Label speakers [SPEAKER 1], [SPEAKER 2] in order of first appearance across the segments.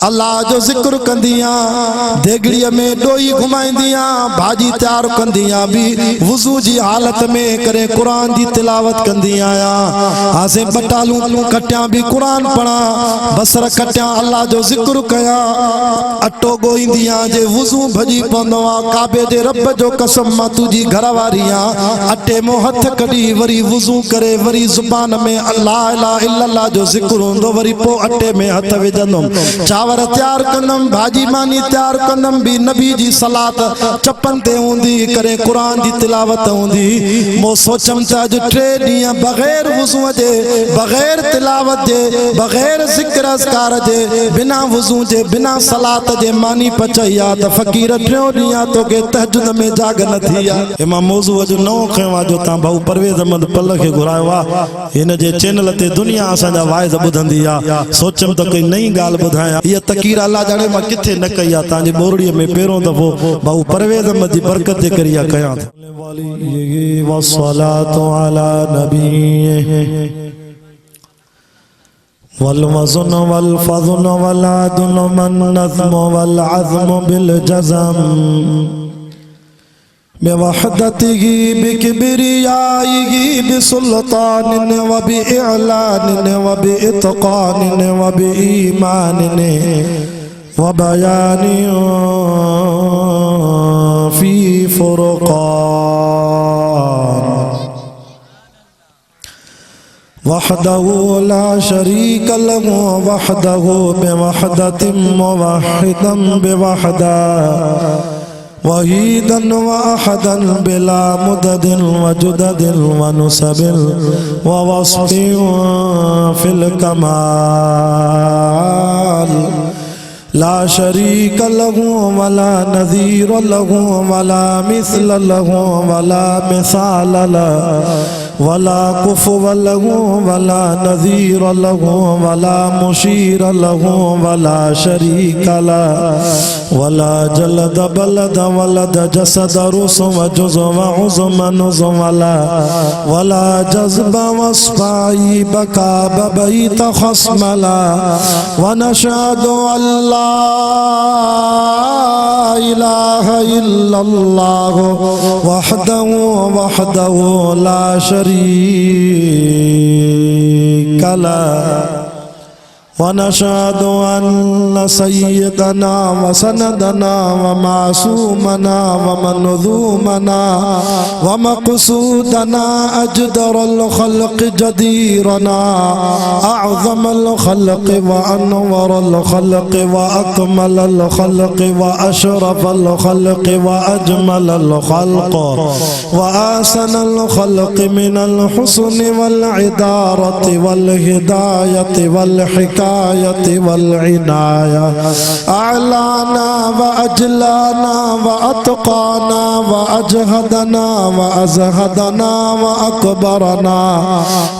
[SPEAKER 1] अल्लाह जो जिक्र कंदियां, देगड़ीअ में डोई घुमाईंदियां, भाजी तैयार कंदियां भी वुजू जी हालत में करे कुरान जी तिलावत कंदियां आसे बटालू कटियां भी कुरान पढ़ा, बसर कटियां अल्लाह जो जिक्र कया, अटो गोईंदियां जे वुजू भजी पवंदो आ, काबे जे रब जो कसम मां तुजी घरवारियां अटे मो हथ कढी वरी वुजू करे वरी जुबान में अल्लाह इला इल्लल्लाह जो जिक्र हुंदो, वरी पो अटे में हथ विझंदुम, चावर तैयार कंदम, भाजी मानी तैयार कंदम भी नबी जी सलात चपन ते हूंदी करे कुरान जी तिलावत हूंदी। मो सोचम त अज 3 ॾींहं बगैर वुजू जे, बगैर तिलावत जे, बगैर जिक्र अज़कार जे, बिना वुजू जे, बिना सलात जे मानी पचैया त फ़कीर 3 ॾींहं तोखे तहज्जुद में जाग न थी आ। मां मौज़ू अज नओ खयो आ जो ता भाऊ परवेज़ अहमद पल खे घुरायो आ, हिन जे चैनल ते दुनिया असांजा वाइज़ ॿुधंदी आ। सोचम त कोई नई ॻाल्हि ॿुधायां, इहा तकीर अल्लाह जाने मां किथे न कई आ, तांजी बोरड़ीअ में पहिरों दफ़ो भाऊ परवेज़ अहमद जी बरकत जे करिया कयां वस्सलातु अला नबी वल वज़न वल फज़न वल अदन मन नज़्म वल अज़्म बिल जज़म बिवहदतिही बिकिब्रियाइही बिसुल्तानिन व बिइलानिन व बिइत्क़ानिन व बिईमानिन व बयानिन फी फुरक़ान वहदहु ला शरीक लहु वहदहु बिवहदतिन मुवहिदन बिवहदा वहीदन व अहदन बिला मुददिन व जुददिन व नुसबिन व वस्फिन फिल कमाल ला शरीक लहु वला नज़ीर लहु वला मिस्ल लहु वला मिसाल लहु वला कुफ़ुव लहु वला नज़ीर लहु वला मुशीर लहु वला शरीक लहु वला जलद बलद वलद जसद रुसव जुज़व उज़म नुज़व वला जज़ब वस्फ़ाई बका बबैत खस्मला व नशहदु अल्ला इलाहा इल्लल्लाह वहदहु वहदहु ला शरीक लहु व नशहदु अन्न सय्यदना व सनदना व मासूमना व मनज़ूमना व मक़सूदना अजदरल खल्क़ जदीरना अअज़मल खल्क़ व अनवरल खल्क़ व अकमलल खल्क़ व अशरफल खल्क़ व अजमलल खल्क़ व आसनल खल्क़ मिनल हुस्न वल इदारति वल हिदायति वल हिकायति वल इनाया अलाना व अजलाना व अतकाना व अजहदना व अजहदना व अकबरना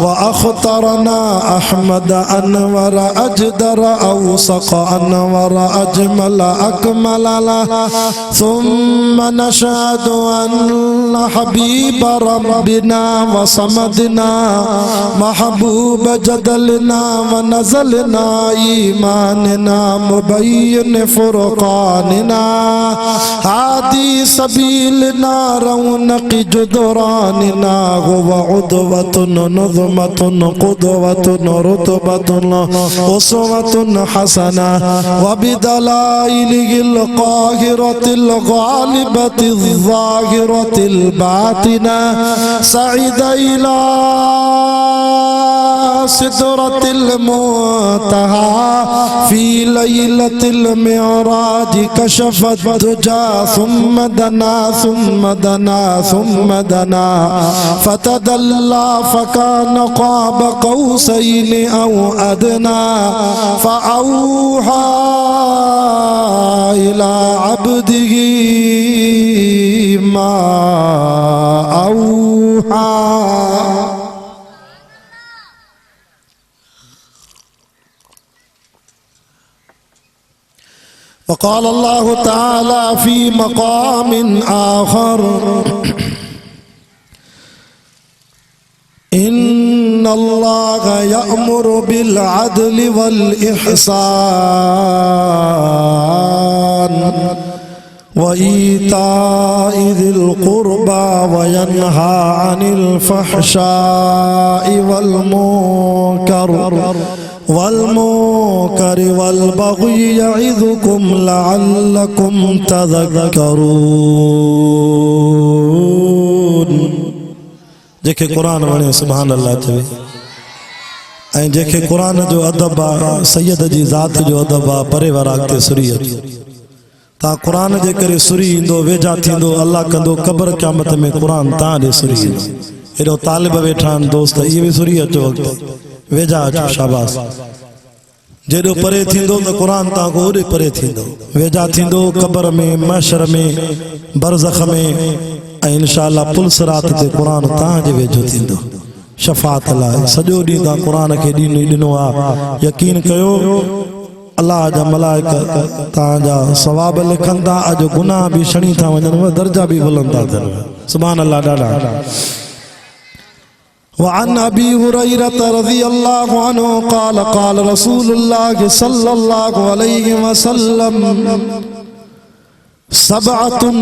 [SPEAKER 1] व अख्तरना अहमद अनवर अजदर औसक अनवर अजमल अकमल सुम्मा नशहदु अन्न हबीब रब्बिना व समदना महबूब जदलना व नज़लना ईमानना मुबय्यिन फुरक़ानना हादी सबीलना रौनक़ जुदरानना हुव उद्वतुन नुज़मतुन क़ुद्वतुन रुतबतुन उसवतुन हसना व बिदलाइलिल क़ाहिरतिल गालिबतिल ज़ाहिरतिल बातिना सईद इला सिदरतिल मुंतहा फी लैलतिल मिअराज कशफत दुजा सुम्मा दना सुम्मा दना सुम्मा दना फतदल्ला फकान क़ाब क़ौसैन औ अदना फ़अौहा इला अब्दिही मा औहा। वक़ाल अल्लाहु तआला फ़ी मक़ामिन आख़र इन्नल्लाह यअमुरु बिल अदलि वल इहसान व ईताइ ज़िल क़ुरबा व यन्हा अनिल फ़हशाइ वल मुनकर वल बग़ी यइज़ुकुम लअल्लकुम तज़क्करून। जेके कुरान वणे सुभान अल्लाह चवे ऐं जेके कुरान जो अदब आ सैयद जी ज़ात जो अदब आ परे वरागते सुरी ता कुरान जे करे सुरी इंदो वेझा थींदो अल्लाह कंदो क़ब्र क़यामत में कुरान ता दे सुरी एडो तालिब वेठा दोस्त ये भी सुरी अचो वक्त वेझा अचो शाबाश जेडो परे थींदो तो कुरान ता को ओडे परे थींदो वेझा थींदो क़ब्र में महशर में बरज़ख में इंशाअल्लाह पुल सिरात ते कुरान ता जे वेझो थींदो शफाअत लाइ सॼो ॾींहुं ता कुरान खे ॾिनो आ यकीन कयो अल्लाह जा मलाइका ताजा सवाब लिखन था अज गुनाह भी शणी था वजन दर्जा भी बुलंद था थियन सुभान अल्लाह डाडा। वअन अबी हुरैरह रज़ियल्लाहु अन्हु क़ाल क़ाल रसूलुल्लाह सल्लल्लाहु अलैहि वसल्लम सबअतुन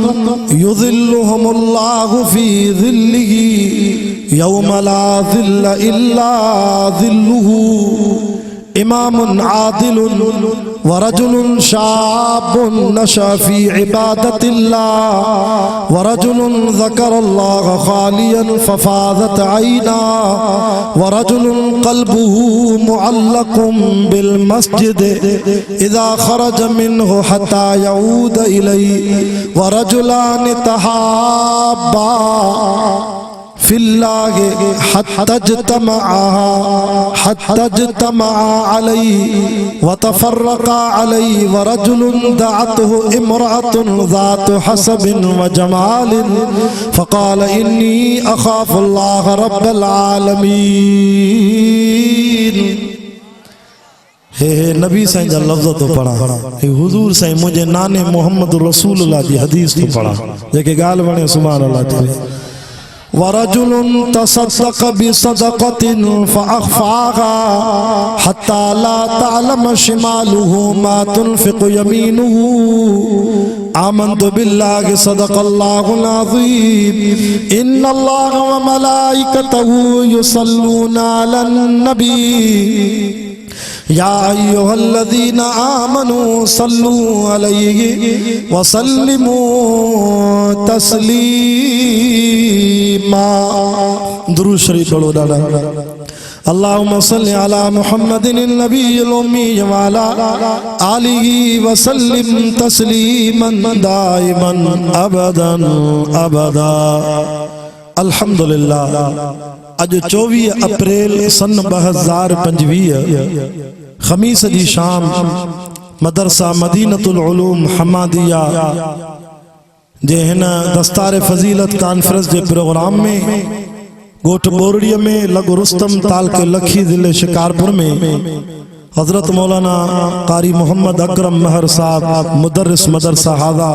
[SPEAKER 1] युज़िल्लुहुमुल्लाहु फी ज़िल्लिही यौम ला ज़िल्ला इल्ला ज़िल्लुहु इमामुन आदिलुन व रजुलुन शाबुन नशा फी इबादतिल्लाह व रजुलुन ज़करल्लाह खालियन फफाज़त ऐना व रजुलुन क़ल्बुहु मुअल्लक़ुन बिल मस्जिद इज़ा ख़रज मिन्हु हत्ता यऊद इलैहि व रजुलान तहाब्बा फिल्लाहि हत्ता इज्तमआ अलैहि व तफर्रक़ा अलैहि व रजुलुन दअतहु इम्रअतुन ज़ातु हसबिन व जमालिन फ़क़ाल इन्नी अख़ाफ़ुल्लाह रब्बल आलमीन। हे नबी साईं जा लफ्ज़ तो पढ़ा हे हुजूर साईं मुझे नाने मोहम्मद रसूलुल्लाह जी हदीस तो पढ़ा जेके गाल वणे सुभान अल्लाह चवे वरजुलुन तसद्दक़ बिसदक़तिन फ़अख़फ़ाहा हत्ता ला तअलम शिमालुहु मा तुनफ़िक़ु यमीनुहु आमन्तु बिल्लाहि सदक़ल्लाहुल अज़ीम इन्नल्लाह व मलाइकतहु युसल्लूना अलन नबी या अय्युहल्लज़ीना आमनू सल्लू अलैहि व सल्लिमू तस्लीमा। दुरूद शरीफ पढ़ो दादा। अल्लाहुम्मा सल्लि अला मुहम्मदिन नबिय्यिल उम्मी व अला आलिहि व सल्लिम तस्लीमन दाइमन अबदन अबदा। अल्हम्दुलिल्लाह अज 24 अप्रैल सन 2025 खमीस जी शाम मदरसा मदीनतुल उलूम हमादिया जे हिन दस्तार फजीलत कॉन्फ्रेंस के प्रोग्राम में गोठ बोरड़ी में लगो रुस्तम ताल के लखी जिले शिकारपुर में हजरत मौलाना कारी मोहम्मद अकरम महर साहब मुदर्रिस मदरसा हादा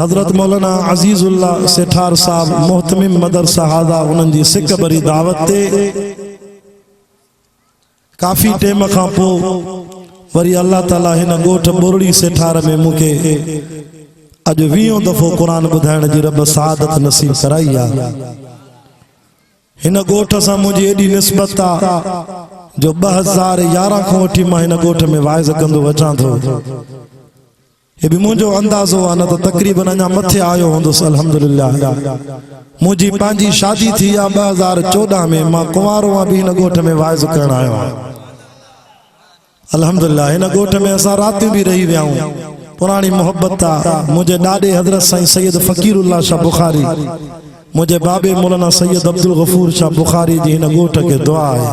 [SPEAKER 1] हजरत मौलाना अजीजुल्लाह सेठार साहब मोहतमिम मदरसा हादा उन्हनि जी सिक भरी दावत ते काफ़ी टेम खां पोइ वरी अल्लाह ताला हिन गोठ बोरड़ी सेठार में मूंखे अज 20 दफ़ो कुरान ॿुधाइण जी रब सादत नसीब कराई आहे। हिन गोठ सां मुंहिंजी एॾी निस्बत आहे जो 2011 खां वठी मां हिन गोठ में वाइज़ कंदो अचां थो। ये भी मुझो अंदाजो आहे न त तकरीबन अञा मथे आयो हूंदुसि अल्हम्दुलिल्लाह। मुंहिंजी पंहिंजी शादी थी आहे 2014 में मां कुंवारो आहियां बि हिन गोठ में वाइज़ करण आयो आहियां अल्हम्दुलिल्लाह। हिन गोठ में असां रातियूं भी रही विया आहियूं पुरानी मोहब्बत आहे। मुझे ॾाॾे हज़रत साईं सैयद फ़कीरुल्लाह शाह बुखारी मुझे बाबे मौलाना सैयद अब्दुल गफूर शाह बुखारी जी हिन गोठ के दुआ है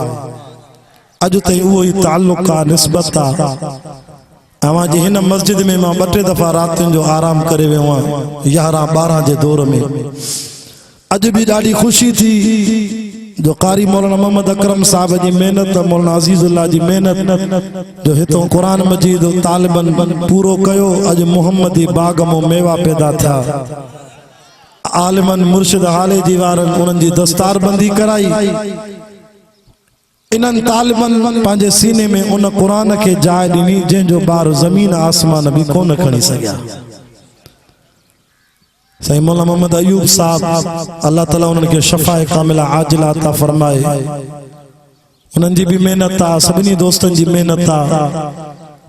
[SPEAKER 1] अज ताईं उहो ई ताल्लुक़ आहे निस्बत आहे। अवां जी हिन मस्जिद में मां 2-3 दफ़ा रातियुनि जो आराम करे वियो आहियां 11-12 जे दौर में। अज भी ॾाढी खुशी थी जो कारी मौलाना मोहम्मद अकरम साहब जी मेहनत मौलाना अजीजुल्लाह जी मेहनत जो हितों कुरान मजीद तालिबन पूरो कयो। अज मोहम्मदी बाग मो मेवा पैदा थिया आलिमन मुर्शिद हाले जी वारन उन्हनि जी दस्तार बंदी कराई इन्हनि तालिबनि पंहिंजे सीने में उन क़ुरान खे जाइ ॾिनी जंहिंजो ॿार ज़मीन आसमान बि कोन खणी सघिया। साईं मौला मोहम्मद अयूब साहब अल्लाह ताला उन्हनि खे शफ़ाए कामिला आजिला अता फरमाए। उन्हनि जी बि महिनत आहे, सभिनी दोस्तनि जी महिनत आहे।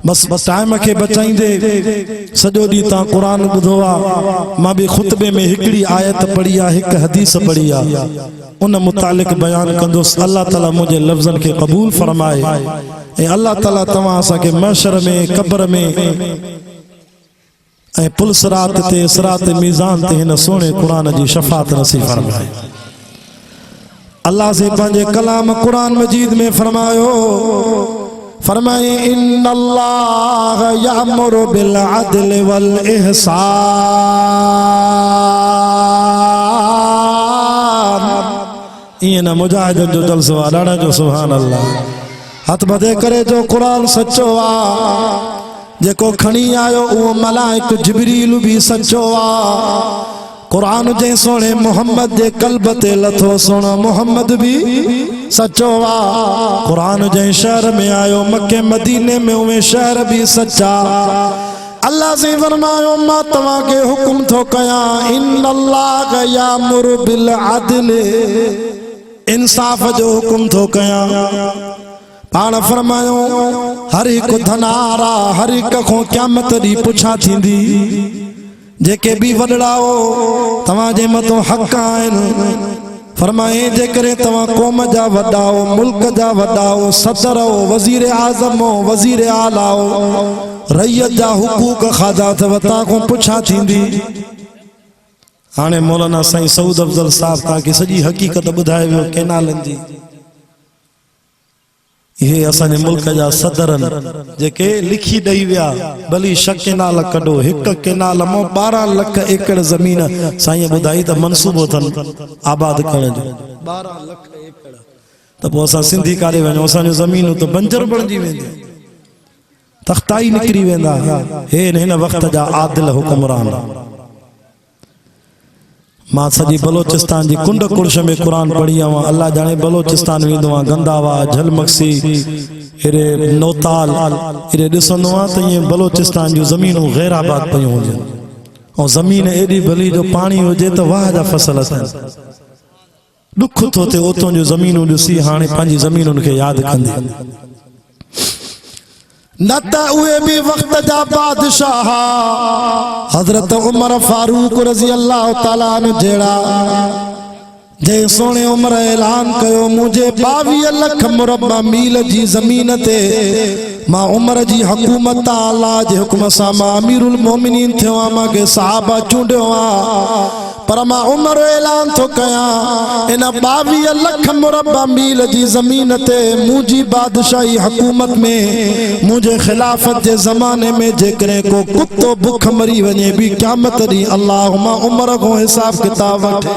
[SPEAKER 1] बस टाइम खे बचाईंदे सॼो ॾींहुं तव्हां क़ुरान ॿुधो आहे। मां बि ख़ुतबे में हिकिड़ी आयत पढ़ी आहे, हिकु हदीस पढ़ी आहे, उन मुतालिक़ बयान कंदुसि। अल्लाह ताला मुंहिंजे लफ़्ज़नि खे क़बूल फरमाए ऐं अल्लाह ताला तव्हां असांखे महशर में, क़ब्र में ऐं पुल सिरात ते, सिरात मीज़ान ते हिन सोने क़ुरान जी शफ़ाअत नसीब फरमाए। अल्लाह से पंहिंजे कलाम क़ुरान मजीद में फरमायो, फरमाए इन्नल्लाह यअमुरु बिल अदल वल इहसान। इएं न मुजाहिदनि जो जलसो आहे, ॾाढा जो सुभान अल्लाह। हथ बधे करे जो क़ुरान सचो आहे, जेको खणी आयो उहो मलाइक जिब्रील भी सचो आहे। क़ुरान जे सोने मोहम्मद जे क़ल्ब ते लथो, सोना मोहम्मद भी सचो आहे। क़ुरान जे शहर में आयो, मक्के मदीने में उहे शहर भी सच्चा। अल्लाह से फरमायो मां तव्हां खे हुक्म थो कयां, इन्नल्लाह यामुरु बिल अदल, इंसाफ जो हुक्म थो कयां। पाण फरमायो हर हिकु धनारा, हर हिक खां क़यामत ॾींहुं पुछा थींदी। जेके भी वॾड़ा हो तव्हां जे मथां हक़ आहिनि। फरमाए जेकरे तव्हां क़ौम जा वॾा हो, मुल्क जा वॾा हो, सदर हो, वज़ीर आज़म हो, वज़ीर आला हो, रैयत जा हुकूक खाधा अथव, तव्हां खां पुछा थींदी। हाणे मौलाना साईं सऊद अफ़ज़ल साहब तव्हांखे सॼी हक़ीक़त ॿुधाए वियो केनालनि जी। इहे असांजे मुल्क जा सदरनि जेके लिखी ॾेई विया, भली 6 केनाल कढो, हिकु केनाल मां 12 लाख एकड़ ज़मीन साईं ॿुधाई त मनसूबो अथनि आबाद करण जो। 12 लाख एकड़ त पोइ असां सिंधी काॾे वञूं, असांजो ज़मीनूं त बंजर बणिजी वेंदियूं, तख़्ताई निकिरी वेंदा। हे हिन वक़्त जा आदिल हुक्मरान। मां सॼी बलोचिस्तान जी कुंड कुर्श में क़ुरान पढ़ी आहियां। अल्लाह जाने बलोचिस्तान वेंदो आहियां, गंदावा, झलमक्सी, हेॾे नौताल, हेॾे ॾिसंदो आहियां त ईअं बलोचिस्तान जूं ज़मीनूं गैराबाद पयूं हुजनि, ऐं ज़मीन एॾी भली जो पाणी हुजे त वाह जा फसल थियनि। ॾुख थो थिए उतां जूं ज़मीनूं ॾिसी हाणे पंहिंजी ज़मीनुनि खे यादि कंदी। न त उहे भी वक्त जा बादशाह हज़रत उमर फारूक रज़ी अल्लाह ताला अन्हु जहिड़ा, जे सोने उमर ऐलान कयो मुझे 22 लाख मुरबा मील जी ज़मीन ते मां उमर जी हुकूमत अल्लाह जे हुक्म सां मां अमीरुल मोमिनीन थियो आहियां, मां के सहाबा चूंडियो आ। पर मां उमर ऐलान थो कयां, इन 22 लाख मुरबा मील जी ज़मीन ते मुंहिंजी बादशाही हुकूमत में, मुझे खिलाफत जे ज़माने में जेकरे को कुत्तो भुख मरी वञे भी क़यामत ॾींहुं अल्लाह मां उमर को हिसाब किताब वठे।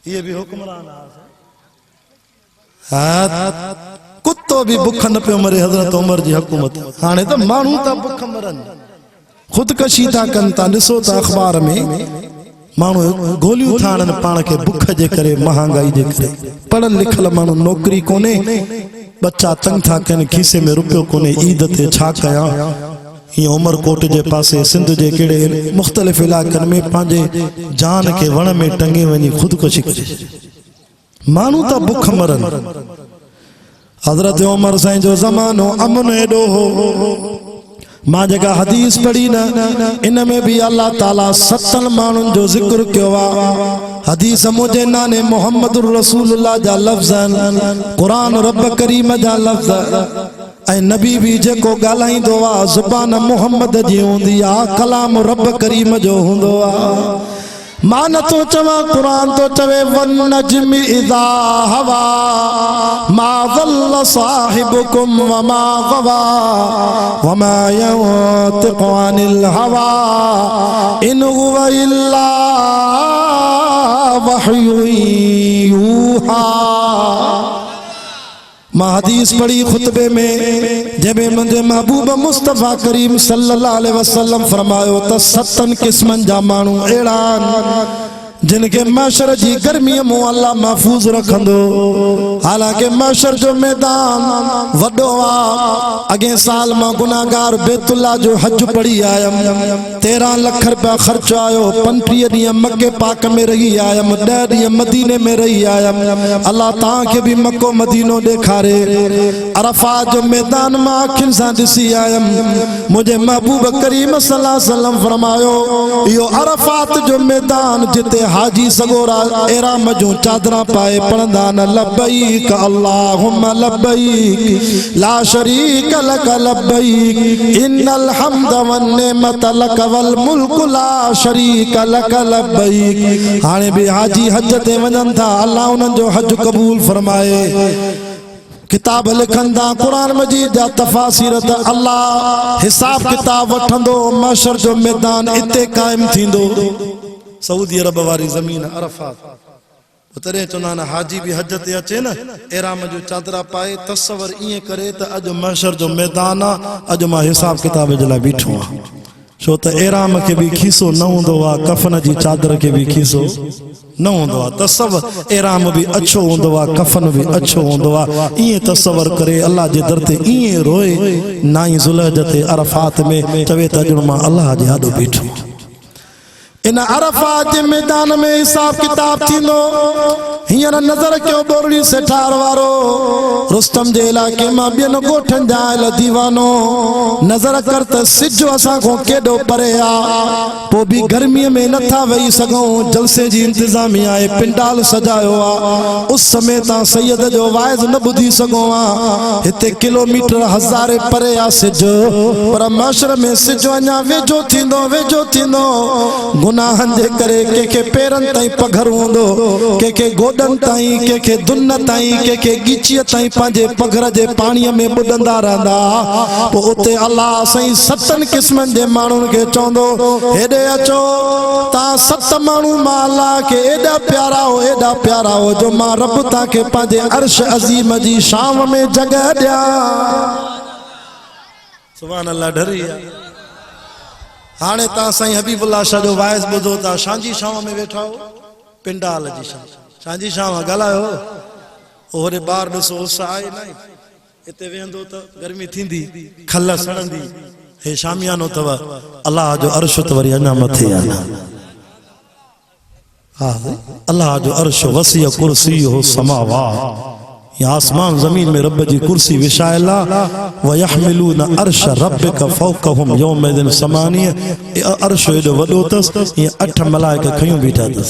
[SPEAKER 1] ये भी हुक्मरान है, कुत्तो भी भुख न पे मरे, हज़रत उमर जी हुकूमत। हाणे त माण्हू त भुख मरन, खुदकशी था कनि था। ॾिसो त अख़बार में माण्हू गोलियूं था आणनि पाण खे बुख जे करे, महांगाई जे करे। पढ़ल लिखल माण्हू नौकरी कोन्हे, बच्चा तंग था कनि, खीसे में रुपयो कोन्हे, ईद ते छा कयां। हीअं उमरकोट जे पासे, सिंध जे कहिड़े मुख़्तलिफ़ इलाइक़नि में पंहिंजे जान खे वण में टंगे वञी खुदकशी करे। माण्हू त बुख मरन। हज़रत उमर साईं जो ज़मानो अमन एॾो हो। मां जेका हदीस पढ़ी न, इन में भी अल्लाह ताला 7 माण्हुनि जो ज़िक्र कयो आहे। हदीस मुझे नाने मोहम्मदुर रसूलुल्लाह जा लफ़्ज़ आहिनि, क़ुरान रब करीम जा लफ़्ज़, ऐं नबी भी जेको ॻाल्हाईंदो आहे ज़ुबान मोहम्मद जी हूंदी आहे, कलाम रब करीम जो हूंदो आहे। मां नथो चवां, क़ुरान तो चवे वन नजमी इज़ा हवा मा ज़ल्ल साहिबुकुम व मा गवा व मा यंतिक़ु अनिल हवा इन हुवा इल्ला वहयुन यूहा। मां हदीस पढ़ी खुतबे में, जंहिंमें मुंहिंजे महबूब मुस्तफ़ा करीम सल्लल्लाहु अलैहि वसल्लम फरमायो त 7 क़िस्मनि जा माण्हू अहिड़ा आहिनि जिनके महशर जी गर्मी मुँह अल्लाह महफूज रखंदो। हालांकि महशर जो मैदान वडो आ। अगे साल मां गुनाहगार बैतुल्ला जो हज पढ़ी आयम, 13 लाख रुपया खर्च आयो। 35 ॾींहं मक्के पाक में रही आयम, 10 ॾींहं मदीने में रही आयम। अल्लाह तव्हांखे भी मक्को मदीनो ॾेखारे। अरफात जो मैदान मां अखियुनि सां ॾिसी आयम। मुझे महबूब करीम सल्लल्लाहु अलैहि वसल्लम फरमायो, यो अरफात जो मैदान जिते हाजी सगोरा एराम जो चादरा पाए पढ़ंदा न लब्बैक अल्लाहुम्मा लब्बैक ला शरीक लक लब्बैक इन्नल हम्द वन निअमत लक वल मुल्क ला शरीक लक लब्बैक। हाणे भी हाजी हज ते वञनि था, अल्लाह उन्हनि जो हज कबूल फरमाए। किताब लिखंदा कुरान मजीद जा तफासिर त अल्लाह हिसाब किताब वठंदो। महशर जो मैदान इते कायम थींदो। सऊदी अरब वारी ज़मीन अरफात उतरे चुना न हाजी भी हज ते अचे न एराम जो चादरा पाए। तस्वर इए करे त अज महशर जो मैदान आ, अज मां हिसाब किताब जे लाइ बीठो आ। छो त एराम के भी खीसो न हूंदो आ, कफन जी चादर के भी खीसो न हूंदो आ। तस्वर एराम भी अच्छो हूंदो आ, कफन भी अच्छो हूंदो आ। इए तस्वर करे अल्लाह जे दर ते इए रोए। नाई ज़ुलहज ते अरफात में चवे त अज मां अल्लाह जे आॾो बीठो। इन अरफात के मैदान में हिसाब किताब थींदो। हींअर नज़र कयो बोरड़ी से ठार वारो रुस्तम जे इलाके मां ॿियनि ॻोठनि जा आयल दीवानो। नज़र कर त सिज असां खां केॾो परे आ। पोइ बि गर्मीअ में नथा वेही सघूं। जलसे जी इंतज़ामिया आहे, पिंडाल सजायो आ। उस समय तां सैयद जो वाइज़ न ॿुधी सघूं आ। हिते किलोमीटर हज़ारे परे आ सिज, पर महशर में सिज अञा वेझो थींदो वेझो थींदो। गुनाहन जे करे के पेरन ताई पघर होंदो, के गोडन ताई, के दुन ताई, के गिचिय ताई पांजे पघर जे पानी में बुडंदा रहंदा। तो उते अल्लाह सही 7 किस्मन जे मानुन के चोंदो, हेडे अचो ता 7 मानु मा अल्लाह के एडा प्यारा हो जो मां रब ता के पांजे अर्श अजीम जी शाम में जगह दिया। सुभान अल्लाह डरी हाणे ता साईं हबीबुल्लाह शाह जो वाइज़ बुधो ता शांजी शाम में वेठा हो। पिंडाल जी शांजी शाम गलायो ओरे बार दसो उस आए ना इते वेंदो त गर्मी थींदी, खल सड़ंदी। हे शामियानो तव अल्लाह जो अर्श त वरी अञा मथे आ। हां अल्लाह जो अर्श वसी कुर्सी हो समावात। आसमान जमीन में रब जी कुर्सी विशायला व यहमिलून अर्श रब्बिक फौकहुम यौमइदिन समानिय। अर्श एडो वडो तस, ये 8 मलाइका खयूं बीठा तस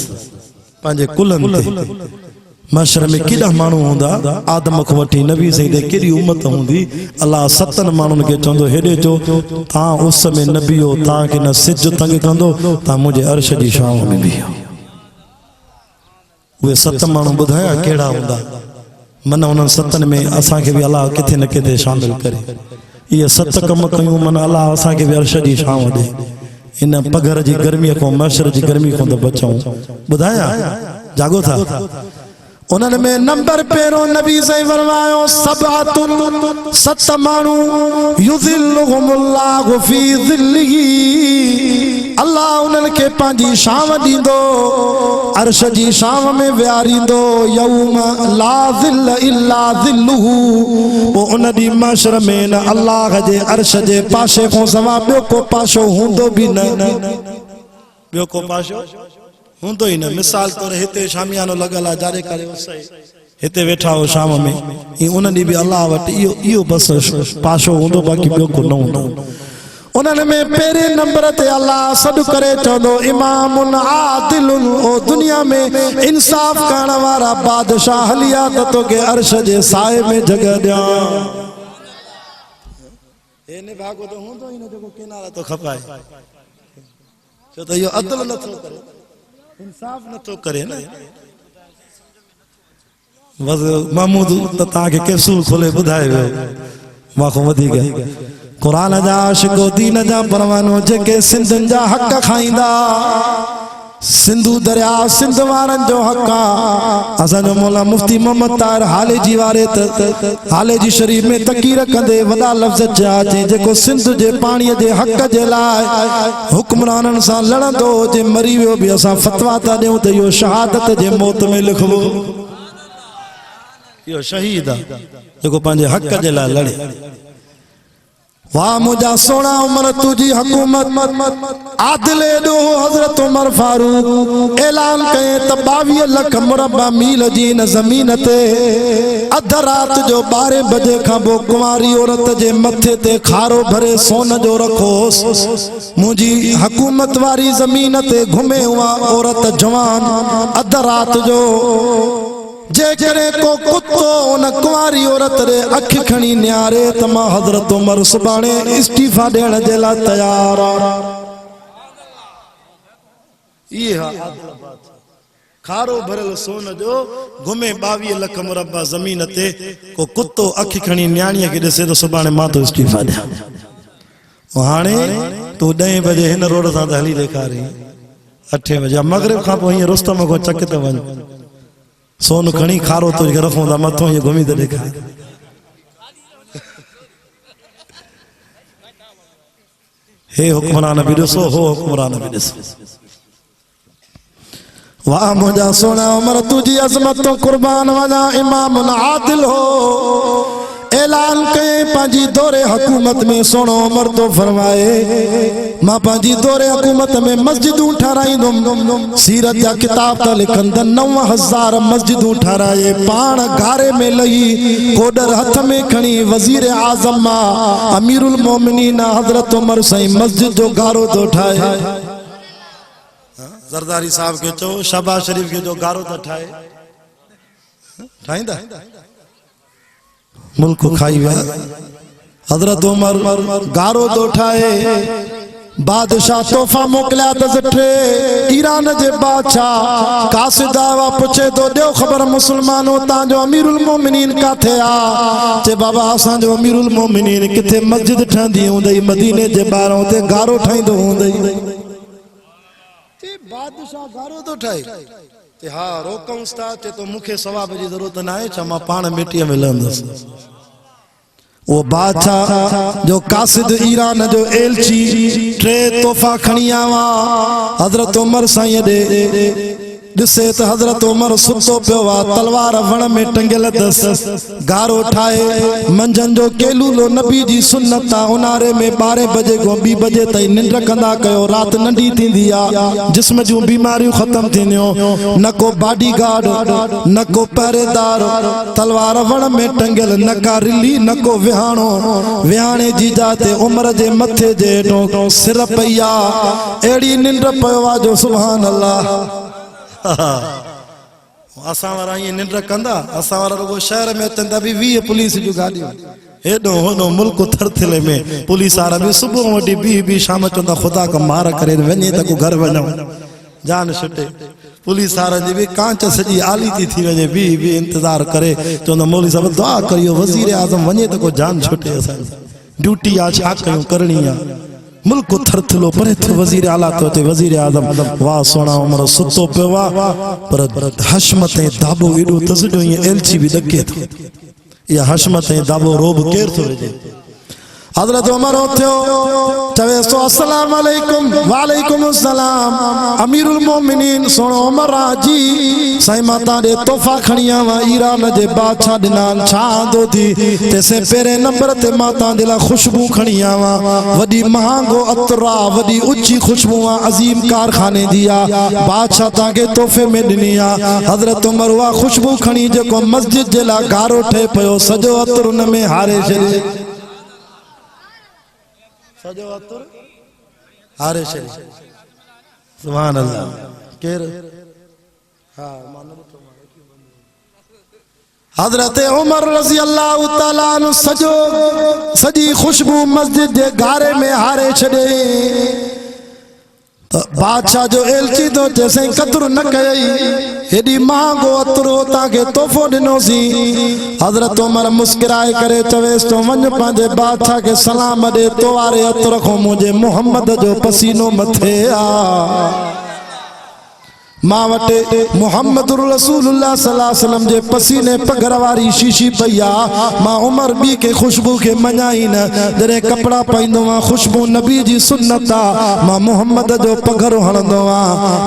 [SPEAKER 1] पांजे कुलन ते। महशर में केडा मानू होंदा, आदम को वठी नबी सही दे केडी उम्मत होंदी। अल्लाह 7 मानुन के चंदो हेडे जो ता उस में नबी हो, ता के न सिज तंग कंदो, ता मुझे अर्श जी शाम में भी। वे 7 मानू बुधाया केड़ा होंदा। मन उन 7 में असा के भी अल्लाह किथे न किथे शामिल करे। ये 7 कम कयूं मन अल्लाह असा के भी अर्श जी छांव दे। इन पघर जी गर्मी को महशर जी गर्मी को तो बचाऊं। बुधाया जागो था उन्हनि में नंबर पहिरों नबी सही फरमायो, सबातुन 7 मानू युज़िल्लुहुमुल्लाहु फी ज़िल्लिही। अल्लाह उन्हनि के पंहिंजी शाम दींदो, अर्श जी शाम में विहारींदो। यौम ला ज़िल्ल इल्ला ज़िल्लुहु। वो उन ॾींहुं महशर में न अल्लाह जे अर्श जे पासे खां सवा ॿियो को पासो हूंदो भी न। ॿियो को पासो हूंदो ही न। मिसाल तौर हिते शामियानो लगल आ, जारे करे उसै हिते वेठा हो शाम में, ई उन ॾींहुं भी अल्लाह वटि इहो बस पासो हूंदो, बाक़ी ॿियो को न हूंदो। उन्हनि में पहिरें नंबर ते अल्लाह सॾु करे चवंदो, इमामुन आदिलुन। ओ दुनिया में इंसाफ करण वारा बादशाह हलिया त तोखे अर्श जे साए में जगह ॾियां। एने भागो तो हूंदो ही न जेको किनारा तो खपाए। छो त इहो अदल नथो करे, इंसाफ नथो करे न। बस महमूद त तव्हांखे कैप्सूल खोले ॿुधाए वियो मां वधीक। कुरान जा आशिको दीन जा परवानो जेके सिंधुनि जा हक़ खाईंदा, सिंधु दरिया सिंध वारन जो हक़ आ असांजो मौला मुफ्ती मोहम्मद ताहिर हाले जी वारे हाले जी शरीफ में तकीर कंदे वॾा लफ़्ज़ चया जे जेको सिंध जे पाणीअ जे हक़ जे लाइ हुक्मराननि सां लड़ंदो जे मरी वियो बि असां फतवा था ॾियूं त इहो शहादत जे मौत में लिखबो इहो शहीद आहे जेको पंहिंजे हक़ जे लाइ लड़े। वाह मुझा सोना उमर तुझी हुकूमत आदिल एडो हजरत उमर फारूक ऐलान कए त 22 लख मुरबा मील जी न ज़मीन ते अध रात जो 12 बजे खां पोइ कुंवारी औरत जे मथे ते खारो भरे सोन जो रखोस मुझी हुकूमत वारी ज़मीन ते घुमे हुआ औरत जवान अध रात जो जेकरे को कुत्तो उन कुंवारी औरत रे अख खणी न्यारे त मां हजरत उमर सुभाणे इस्तीफा ॾियण जे लाइ तैयार आ। ये खारो भरल सोन जो घुमे 22 लख मुरबा ज़मीन ते को कुत्तो अख खणी न्याणीअ खे ॾिसे तो सुभाणे मां तो इस्तीफा ॾियां। हाणे तू 10 बजे हिन रोड सां त हली ॾेखारी 8 बजे मगरिब खां पोइ हीअं रुस्तम को चक ते वञ सोन खणी खारो तो रखूं था मथों ये घुमी तो देखा हे हुक्मरान भी ॾिसो हो हुक्मरान भी ॾिसो। वाह मुझा सोना उमर तुझी अज़मत तो कुर्बान वना इमाम आदिल हो ऐलान कए पंहिंजी दौरे हुकूमत में सोनो उमर तो फरमाए मां पंहिंजी दौरे हुकूमत में मस्जिदूं ठाराईंदुमि सीरत जा किताब त लिखनि त 9000 मस्जिदूं ठाराए पाण गारे में लही कोडर हथ में खणी वजीर आज़म अमीरुल मोमिनीन हजरत उमर साईं मस्जिद जो गारो तो ठाए। जरदारी साहब के चो शहबाज शरीफ के जो गारो तो ठाए ठाईंदा मुल्क खाई विया हजरत उमर गारो तो ठाए बादशाह तोहफा मोकलिया त ईरान जे बादशाह कासिद आवा पुछे तो ॾियो ख़बर मुसलमानो तांजो अमीरुल मोमिनीन काथे आ चे बाबा असांजो अमीरुल मोमिनीन किथे मस्जिद ठहंदी हूंदई मदीने जे ॿाहिरों ते गारो ठाहींदो हूंदई बादशाह गारो तो ठाए ते हा रोकऊंस था चे तो मुखे सवाब जी जरूरत ना है छा मां पाण मिट्टीअ में लहंदस। वो बादशाह जो कासिद ईरान जो एलची 3 तोहफा खणी आवा हजरत उमर साईं दे दिसे त हजरत उमर सुतो पियो आ तलवार वण में टंगियल दस गारो ठाए मंझन जो केलूलो नबी जी सुन्नत आ उनारे में 12 बजे को 2 बजे ताईं निंड कंदा कयो रात नंढी थींदी आ जिस्म जूं बीमारियूं खत्म थींदियूं न को बॉडीगार्ड न को पहरेदार तलवार वण में टंगियल न का रिली न को विहाणो विहाणे जीजा ते उमर जे मथे जे हेठों सिर पई आ एड़ी निंड पयो आ जो सुभान अल्लाह असां वारा ये निंड कंदा असां वारा रुगो शहर में अचनि त बि 20 पुलिस जूं गाॾियूं हेॾो होॾो मुल्क थरथिले में पुलिस वारा बि सुबुह वठी बी शाम चवंदा ख़ुदा का मार करे वञे त को घर वञूं जान छुटे पुलिस वारा जी बि कांच सॼी आली थी वञे बी इंतज़ार करे चवंदा मौलवी साहब दुआ करियो वज़ीर आज़म वञे त को जान छुटे असांजी ड्यूटी आ छा कयूं करणी आहे मुल्क थरथिलो परे थे वजीर आला तो थे वजीर आज़म वाह सोना उमर सुतो पियो आ पर हशमत ऐं दाबो एॾो तसडो ये एलची भी दके थो या हशमत ऐं दाबो रोब केर थो विझे हजरत उमर उथियो चवे सो अस्सलाम वालेकुम वालेकुम अस्सलाम अमीरुल मोमिनीन सोनो उमर जी साईं माता दे तोहफा खणी आवा ईरान जे बादशाह दिनान छा आंदो थी तेसे पेरे नंबर ते माता दे ला खुशबू खणी आवा वडी महांगो अतरा वडी ऊंची खुशबू आ अजीम कारखाने दी आ बादशाह ताके तोहफे में दिनी आ हजरत उमर वा खुशबू खणी जेको मस्जिद जे ला गारो ठे पयो सजो अतर उन में हारे छे सजो अतर हारे छे सुभान अल्लाह केर हां हजरत उमर रज़ी अल्लाह तआला अन्हु सजो सजी खुशबू मस्जिद जे गारे में हारे छड़े तो बादशाह जो एलची तो जैसे कदर न कई हेडी महांगो अतरो ताके तोहफो दिनोसी हजरत उमर मुस्कुराए करे चवेस तो वञ पंहिंजे बादशाह के सलाम दे तो वारे अतर को मुझे मोहम्मद जो पसीनो मथे आ मां वटे मुहम्मद रसूलुल्लाह सल्लल्लाहु अलैहि वसल्लम जे पसीने पघर वारी शीशी पया मां उमर बी के खुशबू के मनाई न जरे कपड़ा पाइंदो आ खुशबू नबी जी सुन्नत आ मां मुहम्मद जो पघर हणंदो आ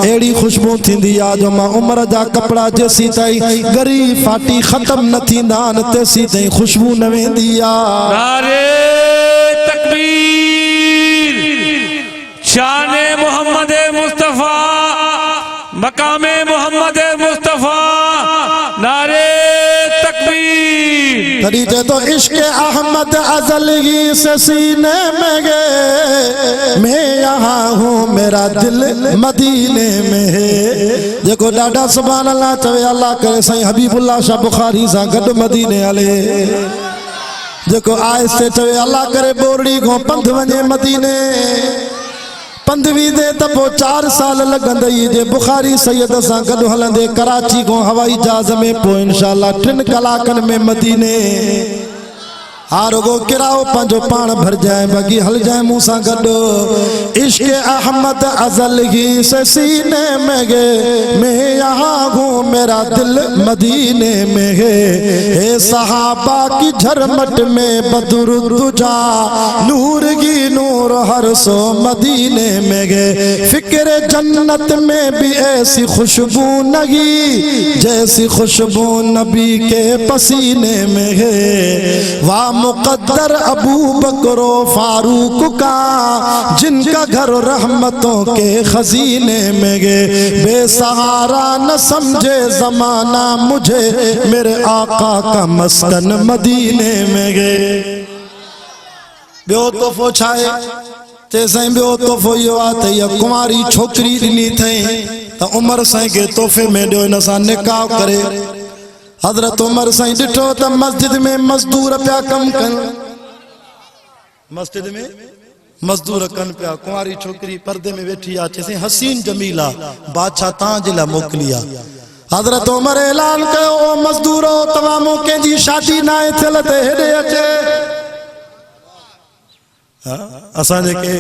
[SPEAKER 1] एड़ी खुशबू थींदी आ जो मां उमर जा कपड़ा जेसी ताई गरी फाटी खत्म न थींदा न तेसी ताई खुशबू न वेंदी आ।
[SPEAKER 2] नारे तकबीर शाने मोहम्मद मुस्तफा मकामे मोहम्मद मुस्तफा नारे तकबीर।
[SPEAKER 1] तरी जे तो इश्क अहमद अजली से सीने में गे मैं यहाँ हूँ मेरा दिल मदीने में है जेको डाडा सुभान अल्लाह चवे अल्लाह करे साईं हबीबुल्लाह शाह बुखारी सा गड मदीने आले जेको आहिस्ते चवे अल्लाह करे बोरड़ी को पंध वने मदीने पंधवी दे तपो 4 साल लगंदई जे बुखारी सैयद सा गड हलंदे कराची को हवाई जहाज में पो इंशाअल्लाह 3 कलाकन में मदीने हारगो किराओ पंजो पान भर जाए बाकी हल जाए मूसा गडो इश्क अहमद अजल ही से सीने में गे मैं यहाँ हूँ मेरा दिल मदीने में है हे सहाबा की झरमट में बदर तुझा नूर की नूर हर सो मदीने में गे फिक्र जन्नत में भी ऐसी खुशबू नहीं जैसी खुशबू नबी के पसीने में है वाह मुकद्दर अबू बकरो फारूक का जिनका घर रहमतों के खजीने में गे बेसहारा न समझे जमाना मुझे मेरे आका का मस्कन मदीने में गे। बियो तोहफो छाए ते साईं बियो तोहफो यो आ त या कुंवारी छोकरी ॾिनी थई त उमर साईं के तोहफे में ॾियो इन सां निकाह करे हजरत उमर साईं ॾिठो त मस्जिद में मजदूर पिया कम कन मस्जिद में मजदूर कन पिया कुंवारी छोकरी पर्दे में वेठी आ चेसी हसीन जमीला बादशाह तां जे ला मोकलिया हजरत उमर ऐलान कयो ओ मजदूरो तवा मो के जी शादी ना थियल ते हेडे अचे असा जे के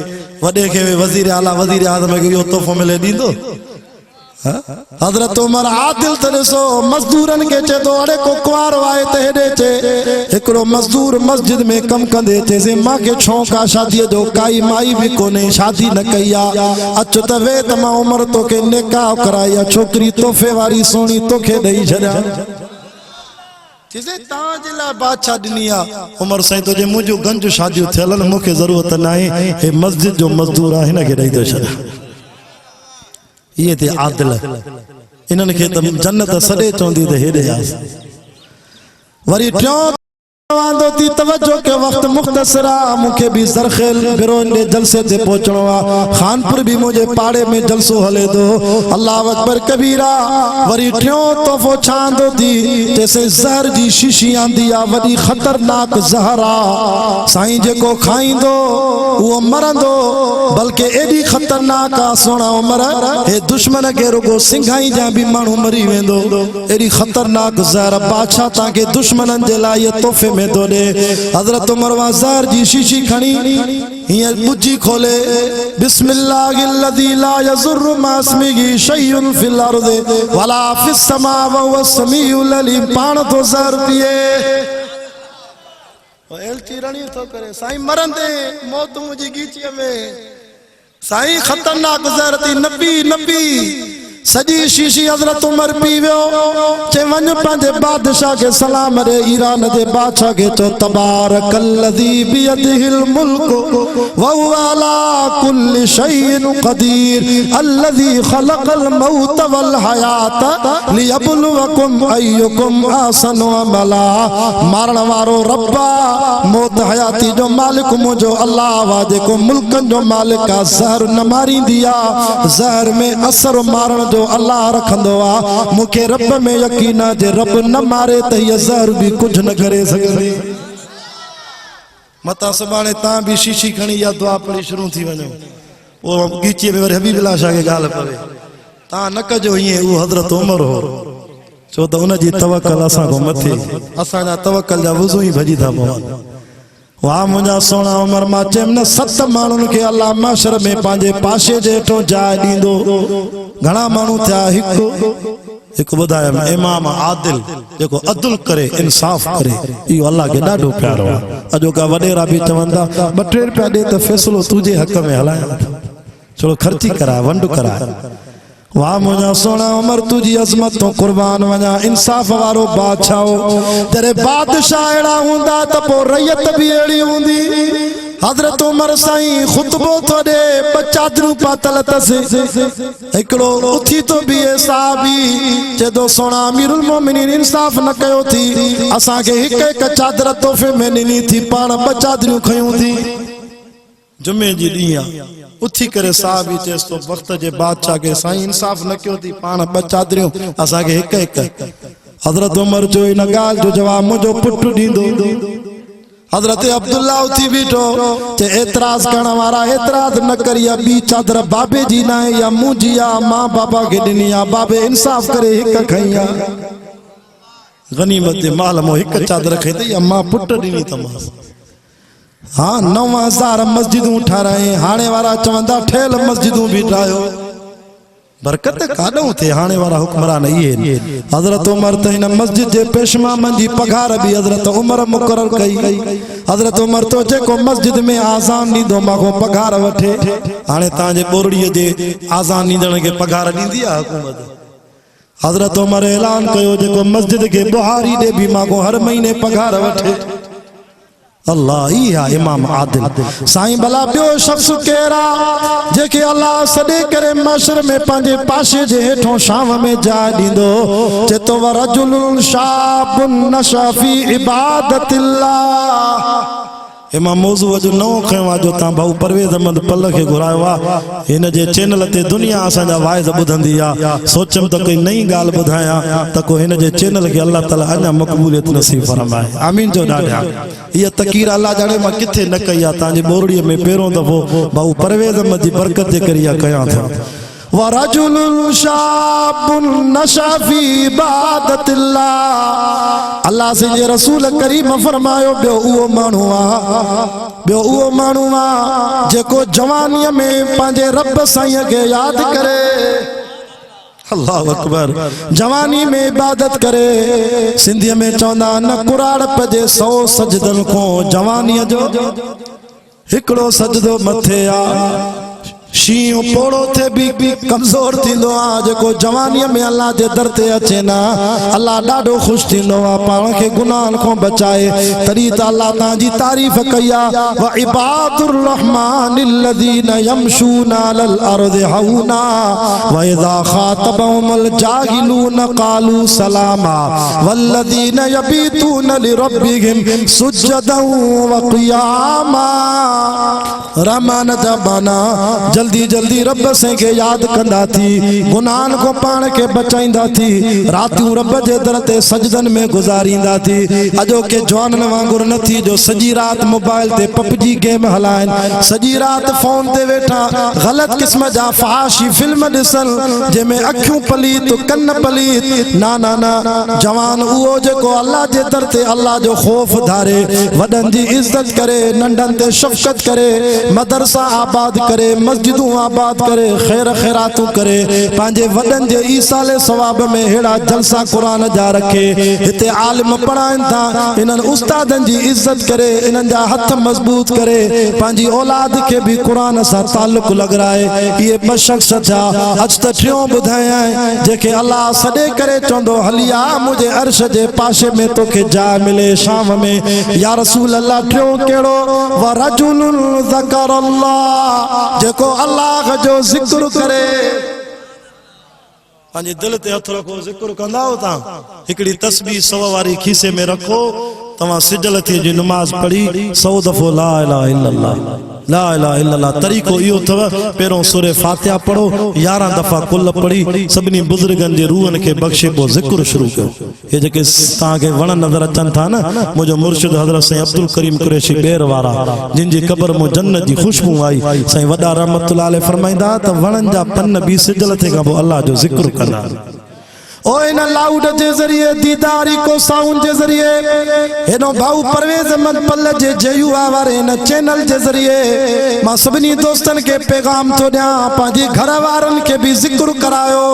[SPEAKER 1] वडे के वजीर आला वजीर आजम के यो तोहफो मिले दींदो हजरत उमर आदिल तरसो मजदूरन के चे तो अड़े को कुआर वाए ते हेडे चे एकरो मजदूर मस्जिद में कम कंदे चे से मां के छौका शादी जो काई माई भी कोने शादी न कईया अच त वे त मां उमर तो के निकाह कराया छोकरी तोहफे वाली सोनी तोखे दई छड़ा चीजे ता जिला बादशाह दुनिया उमर साईं तो जे मुजो गंज शादी थियलन मुखे जरूरत नाही हे मस्जिद जो मजदूर आहे न के दई दो छड़ा ये थे आदिल इन्हन के तम जन्नत सडे चोंदी ते हेडे आस वरी ट्यों वांदो थी तवज्जो के वक्त मुख्तसरा मुखे भी सरखेल बिरोन दे जलसे ते पहुंचणो आ खानपुर भी मुझे पाड़े में जलसो हले दो अल्लाह अकबर कबीरा वरी ट्यों तोहफो छांदो थी जैसे जहर जी शीशी आंदी आ वडी खतरनाक जहर आ साईं जेको खाइंदो वो मरंदो बल्कि एडी खतरनाक आ सोना उमर ए दुश्मन के रुगो सिंघाई जा भी मानू मरी वेंदो एडी खतरनाक जहर बादशाह ता के दुश्मनन जे ला ये तोहफे में दो दे हजरत उमर वाजार जी शीशी खणी ये बुज्जी खोले बिस्मिल्लाहिल्लज़ी ला यज़ुर्रु मा इस्मिही शैउन फिल अर्ज़ि वला फिस समा व हुवा समीउल अलीम पाण तो ज़हर पिए ओ एल चिरणी तो करे साईं मरंदे मौत मुजी गीची में साईं खतरनाक ज़हर थी नबी नबी सजी शीशी हजरत उमर पी वियो चे वन पंहिंजे बादशाह के सलाम रे ईरान दे बादशाह के चो तबारकल्लज़ी बियदिहिल मुल्क व हुवा अला कुल्लि शैइन क़दीर अल्लज़ी खलक़ल मौत वल हयात लियब्लुवकुम अय्युकुम अहसनु अमला मारण वारो रब्बा मौत हयाती जो मालिक मुझो अल्लाह वाजे को मुल्कन जो मालिक आ जहर न मारी दिया जहर में असर मारण जो अल्लाह रखंदो आ मुखे रब में यकीन आ जे रब न मारे त ये जहर भी कुछ न करे सके मता सुभाणे ता भी शीशी खणी या दुआ पढ़ी शुरू थी वनो ओ गीची में वरी हबीबुल्लाह शाह के गाल पवे ता न कजो ये वो हजरत उमर हो छो त उन जी तवक्कल असा को मथे असा जा तवक्कल जा वजू ही भजी था पवन वाह मुझा सोना उमर माचे न 7 मानुन के अल्लाह माशर में पांजे पाशे जेठो जाय दींदो घणा माण्हू थिया हिकु ॿुधायो इमाम आदिल जेको अदल करे इंसाफ़ करे इहो अल्लाह खे ॾाढो प्यारो आहे अॼोका वॾेरा बि चवंदा 2-3 रुपया ॾे त फ़ैसिलो तुंहिंजे हक़ में हलायां थोरो ख़र्ची कराए वंड कराए वाह मुंहिंजा सोना उमर तुंहिंजी अज़मत तो कुर्बान वञा इंसाफ़ वारो बादशाह तेरे बादशाह अहिड़ा हूंदा त पोइ रैयत बि अहिड़ी हूंदी हज़रत उमर साईं ख़ुतबो थो ॾे 2 चादरूं पातल अथसि हिकिड़ो उथी तो बीहे साहबी चए सोना अमीरुल मोमिनीन इंसाफ़ न कयो थी असांखे हिकु चादर तोहफ़े में ॾिनी थी पाण 2 चादरूं खयूं थी जुमे जी ॾींहुं आहे उथी करे साहबी चएसि तो वक़्त जे बादशाह खे साईं इंसाफ़ न कयो थी पाण 2 चादरियूं असांखे हिकु हज़रत उमर जो इन ॻाल्हि जो जवाबु मुंहिंजो पुटु ॾींदो हज़रत अब्दुल्ला उथी बीठो चे एतराज़ करण वारा एतराज़ न करी ॿी चादर बाबे जी न आहे या मुंहिंजी आहे मां बाबा खे ॾिनी आहे बाबे इंसाफ़ करे हिकु खई आहे गनीमत जे माल मां हिकु चादर खई अथई या मां पुटु ॾिनी अथमांसि हाँ 9000 मस्जिदूं ठाराई हाणे वारा चवंदा ठहियल मस्जिदूं भी ठाहियो बरकत काॾों थे हाणे वारा हुक्मरान इहे हज़रत उमर त हिन मस्जिद जे पेशमामन जी पघार भी हज़रत उमर मुक़रर कई हज़रत उमर तो जेको मस्जिद में आज़ान ॾींदो मां पघार वठे हाणे तव्हांजे बोरड़ीअ जे आज़ान ॾींदड़ खे पघार ॾींदी आहे हुकूमत हज़रत उमर ऐलान कयो जेको मस्जिद खे बुहारी ॾे भी मां हर महीने पघार वठे अल्लाह इहा इमाम आदिल साईं भला ॿियो शख्स केरा जेके अल्लाह सॾे करे माशर में पंहिंजे पाशे जे हेठों शाम में जाइ ॾींदो चए तो वरजुल शाबुन नशा फी इबादतिल्लाह इमाम मौज़ू जो नओं खयो आहे जो तव्हां भाऊ परवेज़ अहमद पल खे घुरायो आहे हिन जे चैनल ते दुनिया असांजा वाइज़ ॿुधंदी आहे सोचम त कोई नई ॻाल्हि ॿुधायां त को हिन जे चैनल खे अल्लाह ताला अञा मक़बूलियत नसीब फरमाए आमीन जो ॾाढा इहा तकीर अल्लाह ॼाणे मां किथे न कई आहे तव्हांजे बोरड़ीअ में पहिरों दफ़ो भाऊ परवेज़ अहमद जी बरकत जे करे इहा कयां थो वरजुल शाबुन नशा फी इबादतिल्लाह अल्लाह से जे रसूल करीम फरमायो ॿियो उहो माण्हू आहे जेको जवानीअ में पंहिंजे रब साईं खे यादि करे अल्लाह अकबर जवानी में इबादत करे सिंधीअ में चवंदा न कुराड़ पजे 100 सजदनि खां जवानीअ जो हिकिड़ो सजदो मथे आहे शींहुं पोड़ो थे भी कमज़ोर थींदो आहे जेको जवानीअ में अल्लाह जे दर ते अचे न अल्लाह ॾाढो ख़ुशि थींदो आहे पाण खे गुनाहनि खां बचाए तॾहिं त अल्लाह तव्हांजी तारीफ़ कई आहे व इबादुर रहमानिल्लज़ीन यमशूना अलल अर्ज़ि हौना व इज़ा ख़ातबहुमुल जाहिलून क़ालू सलामा वल्लज़ीन यबीतून लिरब्बिहिम सुज्जदन व क़ियामा रहमान जा बाना जल्दी जल्दी रब से के याद कंदा थी गुनाहन को पाण के बचाईंदा थी रातूं रब जे दर ते सजदन में गुजारींदा थी अजो के जवानन वांगुर न थी जो सजी रात मोबाइल ते पबजी गेम हलाइन सजी रात फोन ते वेठा गलत किस्म जा फहाशी फिल्म ॾिसन जंहिंमें अखियूं पलीत कन पलीत ना ना ना जवान उहो जेको अल्लाह जे दर ते अल्लाह जो खौफ धारे वडन जी इज्जत करे नंढन ते शफकत करे मदरसा आबाद करे मस्जिदूं आबाद करे खैर खैरातूं करे पंहिंजे वडन जे ईसाले सवाब में हेड़ा जलसा कुरान जा रखे हिते आलिम पढ़ाइनि था इन्हनि उस्तादनि जी इज्जत करे इन्हनि जा हथ मज़बूत करे पंहिंजी औलाद खे भी कुरान सां ताल्लुक़ लॻराए इहे 2 शख्स छा अॼु त टियों ॿुधायां जेके अल्लाह सॾे करे चवंदो हलिया मुंहिंजे अर्श जे पाशे में तोखे जाइ मिले शाम में या रसूल अल्लाह टियों कहिड़ो वरजुलुन ज़करल्लाह जेको अल्लाह जो ज़िक्र करे पंहिंजे दिल ते हथ रखो ज़िक्र कंदा हो तव्हां हिकिड़ी तस्बीह 100 वारी खीसे में रखो तव्हां सिजल थी जी नमाज पढ़ी 100 दफ़ो ला इलाहा इल्लल्लाह ला इलाहा इल्लल्लाह तरीक़ो इहो अथव पहिरों सूरे फातिहा पढ़ो 11 दफ़ा कुल पढ़ी सभिनी बुज़ुर्गनि जे रूहनि खे बख़्शे पोइ ज़िक्र शुरू कयो हे जेके तव्हांखे वण नज़र अचनि था न मुंहिंजो मुर्शिद हज़रत साईं अब्दुल करीम कुरैशी ॿेर वारा जिन जी क़बर में जन्नत जी ख़ुशबू आई साईं वॾा रहमतुल्लाह अलैह फरमाईंदा त वणनि जा पन बि सिजल थिए खां पोइ अल्लाह जो ज़िक्र कंदा ओ इन लाउड जे जरिए दीदारी को साउंड जे जरिए एनो भाऊ परवेज अहमद पल्ले जे जयूआ वारे इन चैनल जे जरिए मां सभिनी दोस्तन के पैगाम तो दिया पांजी घर वारन के भी जिक्र करायो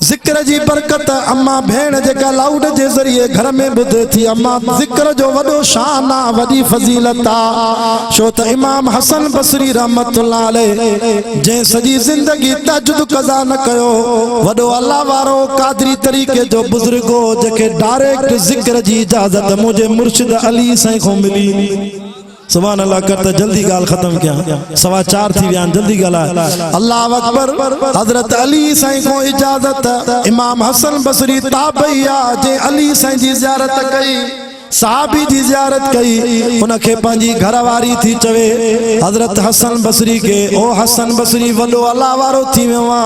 [SPEAKER 1] जिक्र जी बरकत अम्मा भेण जेका लाउड जे जरिए घर में बुधे थी अम्मा जिक्र जो वडो शान आ वडी फजीलत आ शो त इमाम हसन बसरी रहमतुल्लाह अलैह जे सजी जिंदगी तहज्जुद कज़ा न कयो वडो अल्लाह वारो कादरी तरीके जो बुजुर्गो जेके डायरेक्ट जिक्र जी इजाजत मुझे मुर्शिद अली साईं को मिली सुभान अल्लाह करता जल्दी गाल खत्म किया 4:15 थी बयान जल्दी गाला अल्लाह अकबर हजरत अली साईं को इजाजत इमाम हसन बसरी ताबैया जे अली साईं जी ज़ियारत कई साहबी जी ज़ियारत कई उनके पांजी घरवारी थी चवे हजरत हसन बसरी के ओ हसन बसरी वडो अल्लाह वारो थी वेवा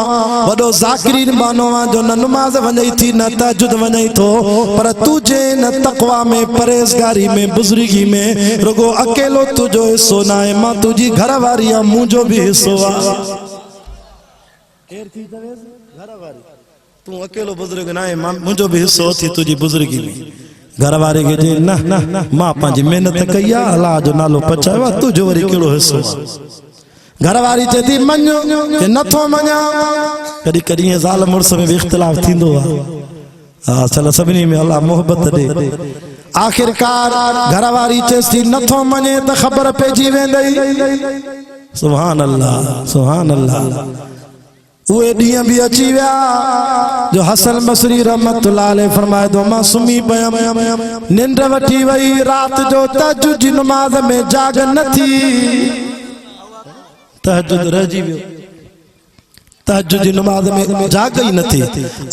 [SPEAKER 1] वडो ज़ाकिरीन बानोवा जो न नमाज वञई थी न तहज्जुद वञई थो पर तुझे न तकवा में परहेज़गारी में बुजुर्गी में रुगो अकेलो तुझो हिस्सो ना है मां तुझी घरवारी आ मुझो भी हिस्सो आ केर थी चवे घरवारी तू अकेलो बुजुर्ग ना है मुझो भी हिस्सो थी तुझी बुजुर्गी में घरवारे के जे ना मां पांजी मेहनत कई आ अल्लाह जो नालो पचायो तुझो वरी केड़ो हिस्सो घरवारी चेती मञो के नथो मञा कदी कदी ज़ाल मुर्स में भी इख्तिलाफ थींदो आ हां चल सभिनी में अल्लाह मोहब्बत दे आखिरकार घरवारी चेती नथो मञे त खबर पेजी वेंदई सुभान अल्लाह उहे ॾींहं भी अची विया जो हसन बसरी रहमतुल्लाह अलैह फरमाए दो मां सुमी पयम निंड वठी वई रात जो तहज्जुद जी नमाज में जाग न थी तहज्जुद रहिजी वियो तहज्जुद जी नमाज में जाग ही न थी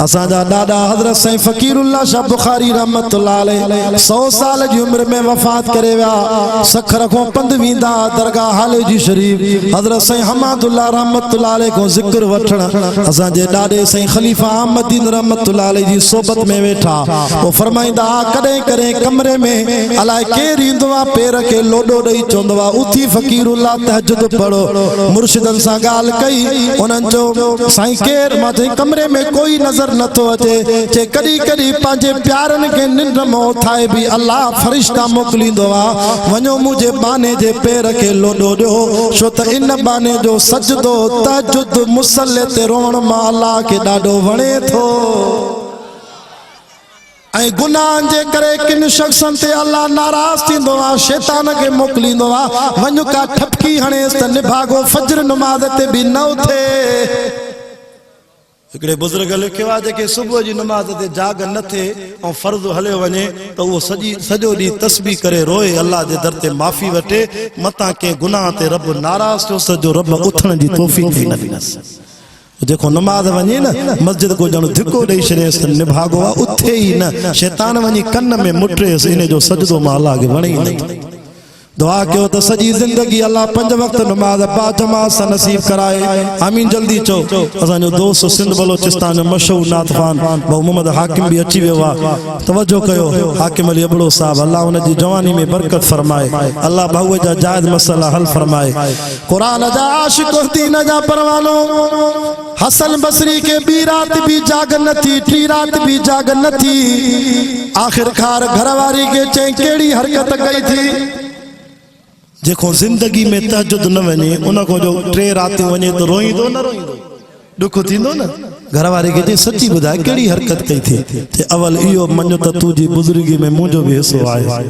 [SPEAKER 1] असा जा दादा हजरत साईं फकीरुल्लाह शाह बुखारी रहमतुल्लाह अलैह 100 साल की उम्र में वफात करे विया सखर को पंध वींदा दरगाह हाले जी शरीफ हजरत साईं हमादुल्लाह रहमतुल्लाह अलैह को जिक्र वठण असा जे दादे साईं खलीफा अहमदीन रहमतुल्लाह अलैह जी सोबत में वेठा वो फरमाइंदा कदे करे कमरे में अलाए केर ईंदो आ पेर के लोडो दई चोंदो आ उथी फकीरुल्लाह तहज्जुद पढ़ो मुर्शिदन सा गाल कई उनन जो साईं केर माथे कमरे में कोई नजर न तो अचे चे कदी कदी पांजे प्यारन के निंड में उठाए भी अल्लाह फरिश्ता मोकलिंदो आ वञो मुझे बाने जे पैर के लोडो दो छो त इन बाने जो सजदो तहज्जुद मुसल्ले ते रोण मां अल्लाह के ॾाढो वणे थो ऐं गुनाहन जे करे किन शख्सन ते अल्लाह नाराज थींदो आ शैतान के मोकलिंदो आ वञ का ठपकी हणेस त निभागो फजर नमाज ते भी न उथे हिकड़े बुजुर्ग लिखियो आ जेके सुबह जी नमाज ते जाग न थे ऐं फर्ज़ हले वञे त वो सॼो ॾींहुं तस्बीह करे रोए अल्लाह जे दर ते माफ़ी वठे मतां के गुनाह ते रब नाराज थियो सॼो रब उथण जी तौफ़ीक़ ही न ॾिनस देखो नमाज वञे न मस्जिद को ॼण धिको ॾेई छॾेसि त निभागो आ उथे ही न शैतान वञी कन में मुटरेसि इन जो सजदो मां अल्लाह खे वणे ही न दुआ कयो त सॼी ज़िंदगी अल्लाह 5 वक्त नमाज बा जमात सां नसीब कराए आमीन जल्दी चओ असांजो दोस्त सिंध बलोचिस्तान जो मशहूर नात ख़ान भाऊ मोहम्मद हाकिम भी अची वियो आहे तवज्जो कयो हाकिम अली अबड़ो साहब अल्लाह उन जी जवानी में बरकत फरमाए अल्लाह भाऊ जा जायज़ मसला हल फरमाए कुरान जा आशिक दीन जा परवानो हसन बसरी के बी रात भी जाग न थी टी रात भी जाग न थी आखिरकार घरवारी के चई केड़ी हरकत कई थी जेको जिंदगी में तहज्जुद न वने उन को जो 3 रात वने तो रोईंदो न रोईंदो दुख थींदो न घरवारी के जे सच्ची बुधाए केड़ी हरकत कई थी ते अवल इयो मञो त तुजी बुजुर्गी में मुझो भी हिस्सो आहे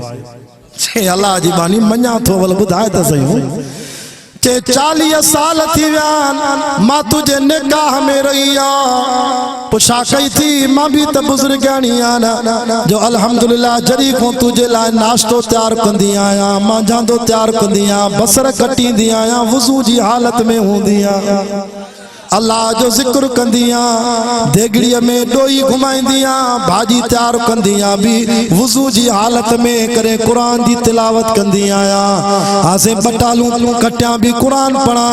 [SPEAKER 1] छे अल्लाह जी बानी मञा थो अवल बुधाए त सही चे 40 साल थी व्यान मां तुझे निकाह में रही आ पुछा कई थी मां भी त बुजुर्गानी आ जो अल्हम्दुलिल्लाह जरी को तुझे लाए नाश्तो तैयार कंदी आया मां जांदो तैयार कंदी आ बसर कटींदी आया वुजू जी हालत में हुंदी आ अल्लाह जो जिक्र कंदिया देगड़ी में डोई घुमाइंदिया भाजी तैयार कंदिया भी वुजू जी हालत में करे कुरान की तिलावत कंदिया आसे बटालू कटिया भी कुरान पढ़ा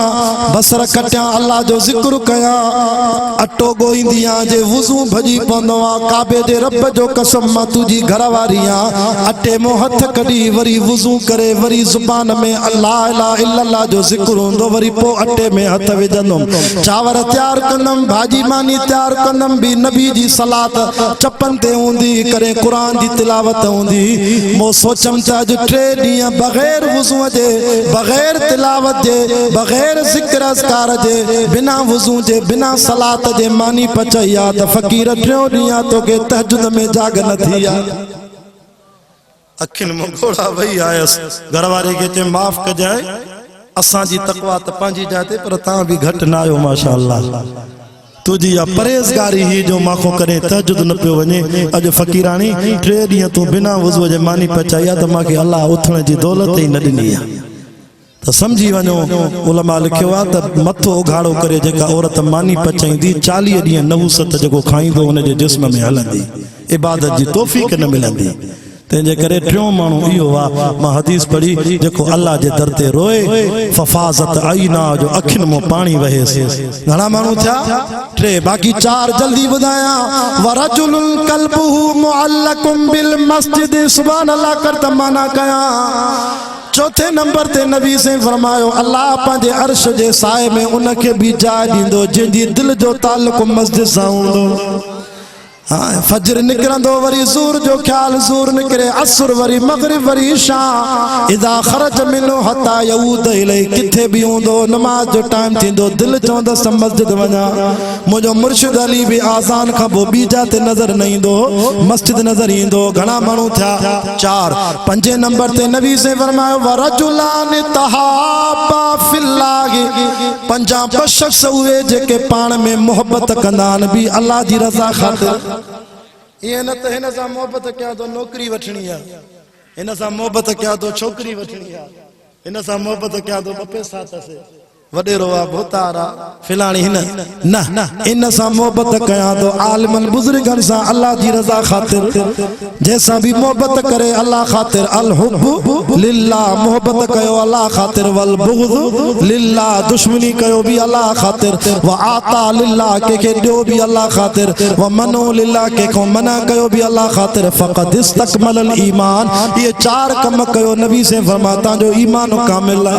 [SPEAKER 1] बसर कटिया अल्लाह जो जिक्र कया अटो गोईंदिया जे वुजू भजी पवंदो आ काबे दे रब जो कसम मां तुजी घरवारिया अटे मो हथ कडी वरी वुजू करे वरी जुबान में अल्लाह इला इल्लल्लाह जो जिक्र होंदो वरी पो अटे में हथ विझंदो चावर तैयार कंदम भाजी मानी तैयार कंदम भी नबी जी सलात चपन ते हूंदी करे कुरान जी तिलावत हूंदी मो सोचम त अज 3 ॾींहं बग़ैर वुज़ू जे बग़ैर तिलावत जे बग़ैर ज़िक्र अज़कार जे बिना वुज़ू जे बिना सलात जे मानी पचई आ त फ़कीर 3 ॾींहं तोखे तहज्जुद में जाग न थी आ अखिन में घोड़ा वही आयस घर वारे के चे माफ कजाए असा जी तकवा त पांजी जाते पर ता भी घट ना आयो माशाअल्लाह तुझी या परहेज़गारी ही जो माखो करे तहज्जुद न पियो वने अज फकीरानी 3 ॾींहं तू बिना वुज़ू जे मानी पचाई आ त माके अल्लाह उथण जी दौलत ही न ॾिनी आ तो समझी वनो उलमा लिखियो आ त मथो उघाड़ो करे जेका औरत मानी पचाईंदी 40 ॾींहं नवूसत जेको खाईंदो उन जे जिस्म में हलंदी इबादत जी तौफीक न मिलंदी तेजे करे 3 माण्हू इहो आ मां हदीस पढ़ी जेको अल्लाह जे दर ते रोए फफाज़त आईना जो अखिन मो पानी वहेस घणा माण्हू थिया 3 बाकी 4 जल्दी बुधाया वरजुलुल कल्बुहु मुअल्लकुम बिल मस्जिद सुभान अल्लाह कर तमाना कया चौथे नंबर ते नबी से फरमायो अल्लाह पंहिंजे अर्श जे साए में उनके भी जाइ दींदो जिंदी दिल जो ताल्लुक मस्जिद सां हूंदो हाँ फजर निकरंदो वरी ज़ूर जो ख्याल ज़ूर निकरे असर वरी मगरिब वरी इशा इदा खरज मिनो हता यऊद इले किथे भी होंदो नमाज जो टाइम थींदो दिल चोंदा मस्जिद वना मुजो मुर्शिद अली भी आजान का बो बीजा ते नजर नहीं दो मस्जिद नजर इंदो घणा मानू था 4 5 नंबर ते नबी से फरमायो वरजुलान तहाबा फिल्लाह 5 शख्स हुए जेके पाण में मोहब्बत कंदान भी अल्लाह जी रज़ा खातिर ये न त हिन सां मोहब्बत कया तो नौकरी वठणी आ हिन सां मोहब्बत कया तो छोकरी वठणी आ हिन सां मोहब्बत कया तो 2 पैसा तसे वडेरो आ भोतारा फिलाणी हिन न इन सां मोहब्बत कया तो आलिमन बुजुर्गन सां अल्लाह जी रज़ा खातिर जैसा भी मोहब्बत करे अल्लाह खातिर अल हुब्बु लिल्लाह मोहब्बत कयो अल्लाह खातिर वल बुग़्ज़ लिल्लाह दुश्मनी कयो भी अल्लाह खातिर व आता लिल्लाह के दियो भी अल्लाह खातिर व मनो लिल्लाह के को मना कयो भी अल्लाह खातिर फ़क़द इस्तकमल ईमान ये 4 कम कयो नबी से फरमाता जो ईमान कामिल है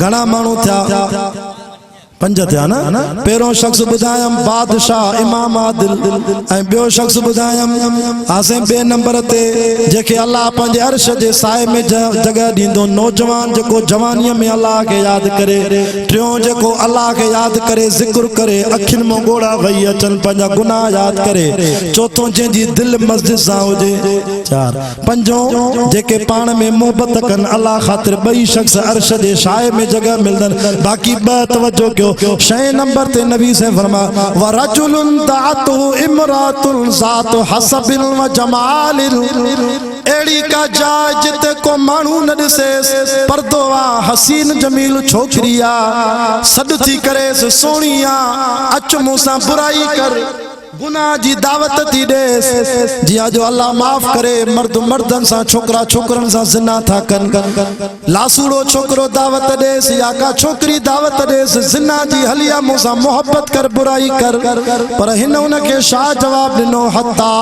[SPEAKER 1] घणा मानू था 5 थिया ना पहिरों शख्स बुधायम बादशाह इमाम आदिल ऐं बियो शख्स बुधायम आसे 2 नंबर ते जेके अल्लाह पंहिंजे अर्श जे साए में जगह दींदो नौजवान जेको जवानीअ में अल्लाह के याद करे 3 जेको अल्लाह के याद करे जिक्र करे अखिन में गोड़ा वही अचन पंहिंजा गुनाह याद करे 4 जंहिंजी दिल मस्जिद सां हुजे 4 5 जेके पाण में मोहब्बत कन अल्लाह खातिर 2 शख्स अर्श जे साए में जगह मिलदन बाकी 2 तवज्जो कयो 6 नंबर ते नबी से फरमा वरजुलुन दातु इमरातुल ज़ातु हसबिल व जमालिल एड़ी का जाय जिते को मानू न दिसे पर्दो आ हसीन जमील छोकरिया सद थी करे सोनिया अच मूसा बुराई कर गुनाह जी दावत थी देस जिया जो अल्लाह माफ करे मर्द मर्दन सा छोकरा छोकरन सा जिना था कन लासूड़ो छोकरो दावत देस या का छोकरी दावत देस जिना जी हलिया मूसा मोहब्बत कर बुराई कर पर हिन उनके शा जवाब दिनो हत्ता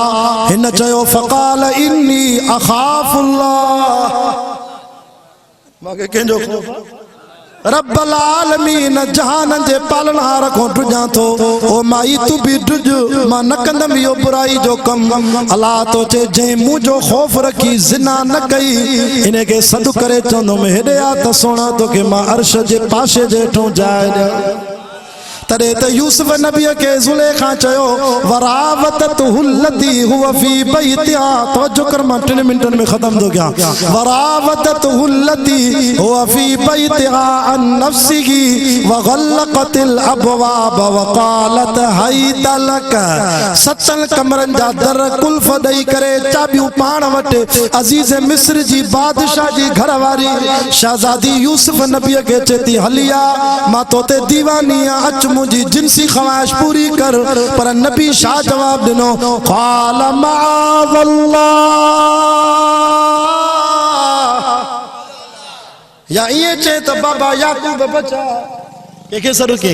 [SPEAKER 1] हिन चयो फकाल इन्नी अखाफुल्लाह माके केंजो खौफ रब्बल आलमीन जहान जे पालनहार को टुजा तो ओ माई तू भी टुज मां न कंदम यो बुराई जो कम अल्लाह तो चे जे मुझो खौफ रखी जिना न कई इने के सद करे चंदो में हेडया त सोना तो के मां अर्श जे पासे जेठो जाए तरे त यूसुफ नबी के जुलेखा चयो वरावत हुल्लती हुवा फी बैतिहा तवज्जो कर मां 3 मिनटन में खत्म हो गया वरावत हुल्लती हुवा फी बैतिहा अन नफ्सिही व गल्लकतिल अबवाब व क़ालत हैत लक 7 कमरन जा दर कुल्फ दई करे चाबियूं पाण वटे अजीज मिस्र जी बादशाह जी घरवारी शहजादी यूसुफ नबी के चेती हलिया मां तोते दीवानी अच मुझी जिनसी ख्वाहिश पूरी कर पर नबी शाह जवाब दिनो क़ाल मअज़ल्लाह या ये चे तो बाबा याकूब बचा के सरू के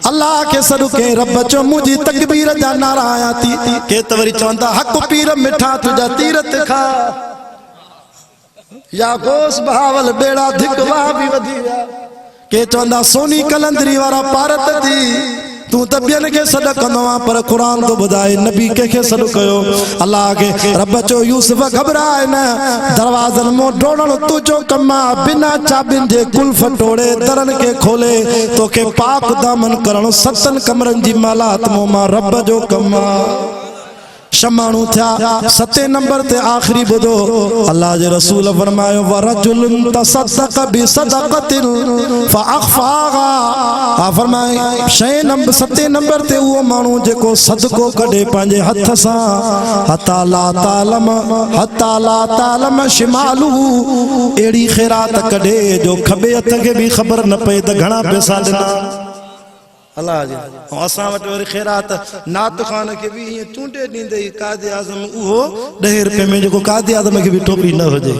[SPEAKER 1] अल्लाह के सरू के रब चो मुझी तकबीर जा नारा आया थी के तवरी चवंदा हक पीर मिठा तुझा तीरथ खा या गोस बहावल बेड़ा धिकवा भी वधी विया के चवंदा सोनी कलंदरी वारा पारत थी तू त ॿियनि खे सॾु कंदो आहे पर क़ुरान तो ॿुधाए नबी कंहिंखे सॾु कयो अल्लाह खे रब चयो यूसुफ घबराए न दरवाज़नि मों डोड़ण तुंहिंजो कमु आहे बिना चाबियुनि जे कुल्फ टोड़े दरनि खे खोले तोखे पाक दामन करणु 7 कमरनि जी मालात मां रब जो कमु आहे शमाणू थिया 7 नंबर ते आखिरी बुधो अल्लाह जे रसूल फरमायो वरजुल तसद्दक़ बिसदक़तिन फअख़फ़ाहा आ फरमाए 7 नंबर ते वो माण्हू जेको सदको कढे पंहिंजे हथ सां हता ला तालम शिमालू एड़ी ख़ैरात कढे जो खबे हथ खे भी ख़बर न पए त घणा पैसा ॾिना अल्लाह जी असां वटि वरी ख़ैरात नात खान खे भी हीअं चूंडे ॾींदई कादे आज़म उहो 10 रुपए में जेको कादे आज़म खे भी टोपी न हुजे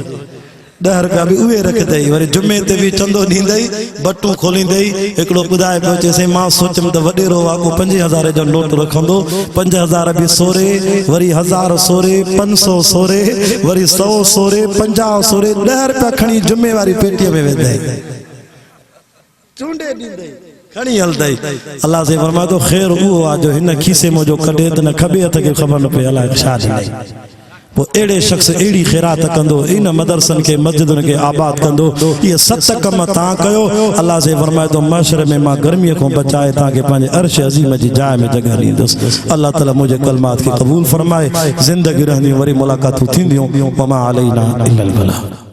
[SPEAKER 1] 10 रुपया भी उहे रखंदई वरी जुमे ते भी चंदो ॾींदई बटूं खोलींदई हिकिड़ो ॿुधाए पियो चएसि मां सोचियमि त वॾेरो वाको 5000 जो नोट रखंदो 5000 भी सोरे वरी 1000 सोरे 500 सोरे वरी 100 सोरे 50 सोरे 10 रुपया खणी जुमे वारी पेटीअ में वेंदई चूंडे ॾींदई खणी हलदई अल्लाह से फरमाए तो खैर वो आ जो हिन खीसे में जो कढे त न खबे हथ खे ख़बर न पए अलाए छा ॾिनई वो एड़े शख्स एड़ी खैरात कंदो इन मदरसन के मस्जिदन के आबाद कंदो ये 7 कम ता कयो अल्लाह से फरमाए तो मशर में मां गर्मी को बचाए ताकि पांजे अर्श अजीम जी जाय में जगह ॾींदुस अल्लाह ताला मुझे कलमात के कबूल फरमाए जिंदगी रहंदी वरी मुलाकात थींदियूं वमा अलैना इल्लल बलाग।